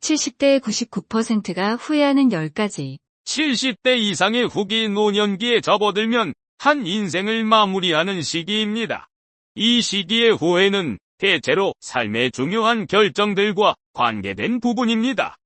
70대의 99%가 후회하는 10가지. 70대 이상의 후기 노년기에 접어들면 한 인생을 마무리하는 시기입니다. 이 시기의 후회는 대체로 삶의 중요한 결정들과 관계된 부분입니다.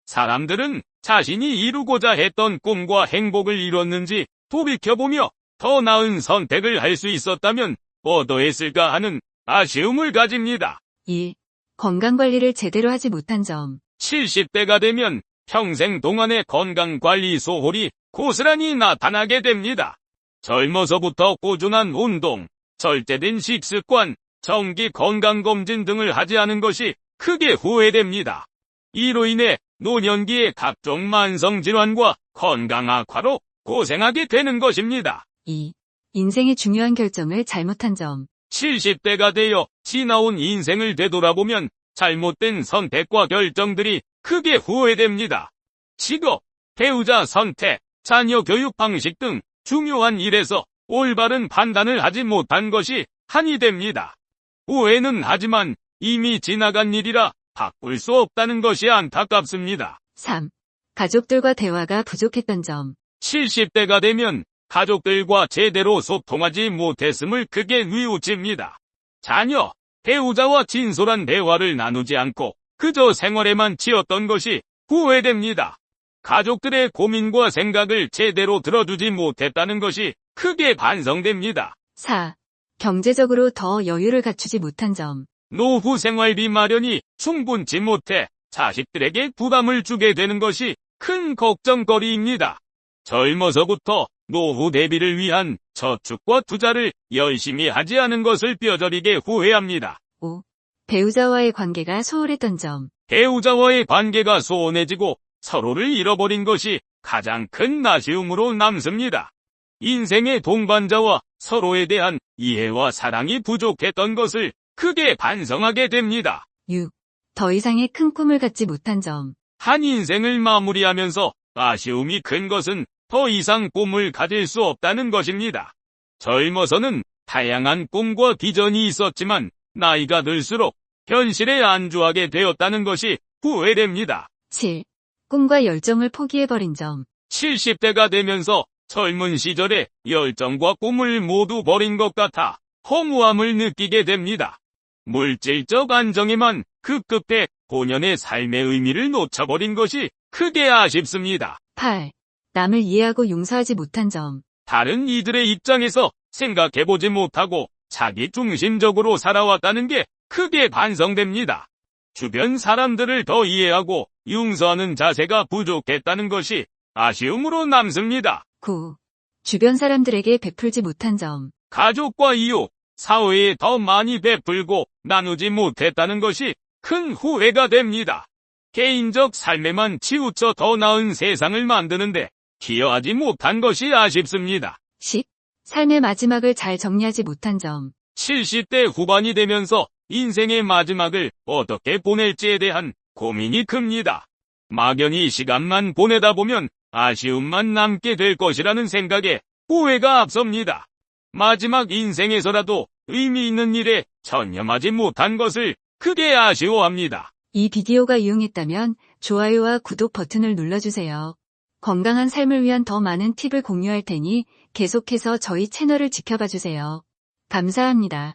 사람들은 자신이 이루고자 했던 꿈과 행복을 이뤘는지 돌이켜보며 더 나은 선택을 할 수 있었다면 어떠했을까 하는 아쉬움을 가집니다. 1. 건강관리를 제대로 하지 못한 점. 70대가 되면 평생 동안의 건강관리 소홀이 고스란히 나타나게 됩니다. 젊어서부터 꾸준한 운동, 절제된 식습관, 정기 건강검진 등을 하지 않은 것이 크게 후회됩니다. 이로 인해 노년기에 각종 만성질환과 건강 악화로 고생하게 되는 것입니다. 2. 인생의 중요한 결정을 잘못한 점. 70대가 되어 지나온 인생을 되돌아보면 잘못된 선택과 결정들이 크게 후회됩니다. 직업, 배우자 선택, 자녀 교육 방식 등 중요한 일에서 올바른 판단을 하지 못한 것이 한이 됩니다. 후회는 하지만 이미 지나간 일이라 바꿀 수 없다는 것이 안타깝습니다. 3. 가족들과 대화가 부족했던 점. 70대가 되면 가족들과 제대로 소통하지 못했음을 크게 뉘우칩니다. 자녀, 배우자와 진솔한 대화를 나누지 않고 그저 생활에만 치였던 것이 후회됩니다. 가족들의 고민과 생각을 제대로 들어주지 못했다는 것이 크게 반성됩니다. 4. 경제적으로 더 여유를 갖추지 못한 점. 노후 생활비 마련이 충분치 못해 자식들에게 부담을 주게 되는 것이 큰 걱정거리입니다. 젊어서부터 노후 대비를 위한 저축과 투자를 열심히 하지 않은 것을 뼈저리게 후회합니다. 5. 배우자와의 관계가 소홀했던 점. 배우자와의 관계가 소원해지고 서로를 잃어버린 것이 가장 큰 아쉬움으로 남습니다. 인생의 동반자와 서로에 대한 이해와 사랑이 부족했던 것을 크게 반성하게 됩니다. 6. 더 이상의 큰 꿈을 갖지 못한 점. 한 인생을 마무리하면서 아쉬움이 큰 것은 더 이상 꿈을 가질 수 없다는 것입니다. 젊어서는 다양한 꿈과 비전이 있었지만 나이가 들수록 현실에 안주하게 되었다는 것이 후회됩니다. 7. 꿈과 열정을 포기해버린 점. 70대가 되면서 젊은 시절에 열정과 꿈을 모두 버린 것 같아 허무함을 느끼게 됩니다. 물질적 안정에만 급급해 본연의 삶의 의미를 놓쳐버린 것이 크게 아쉽습니다. 8. 남을 이해하고 용서하지 못한 점. 다른 이들의 입장에서 생각해보지 못하고 자기 중심적으로 살아왔다는 게 크게 반성됩니다. 주변 사람들을 더 이해하고 용서하는 자세가 부족했다는 것이 아쉬움으로 남습니다. 9. 주변 사람들에게 베풀지 못한 점. 가족과 이웃, 사회에 더 많이 베풀고 나누지 못했다는 것이 큰 후회가 됩니다. 개인적 삶에만 치우쳐 더 나은 세상을 만드는데 기여하지 못한 것이 아쉽습니다. 10. 삶의 마지막을 잘 정리하지 못한 점. 70대 후반이 되면서 인생의 마지막을 어떻게 보낼지에 대한 고민이 큽니다. 막연히 시간만 보내다 보면 아쉬움만 남게 될 것이라는 생각에 후회가 앞섭니다. 마지막 인생에서라도 의미 있는 일에 전념하지 못한 것을 크게 아쉬워합니다. 이 비디오가 유용했다면 좋아요와 구독 버튼을 눌러주세요. 건강한 삶을 위한 더 많은 팁을 공유할 테니 계속해서 저희 채널을 지켜봐 주세요. 감사합니다.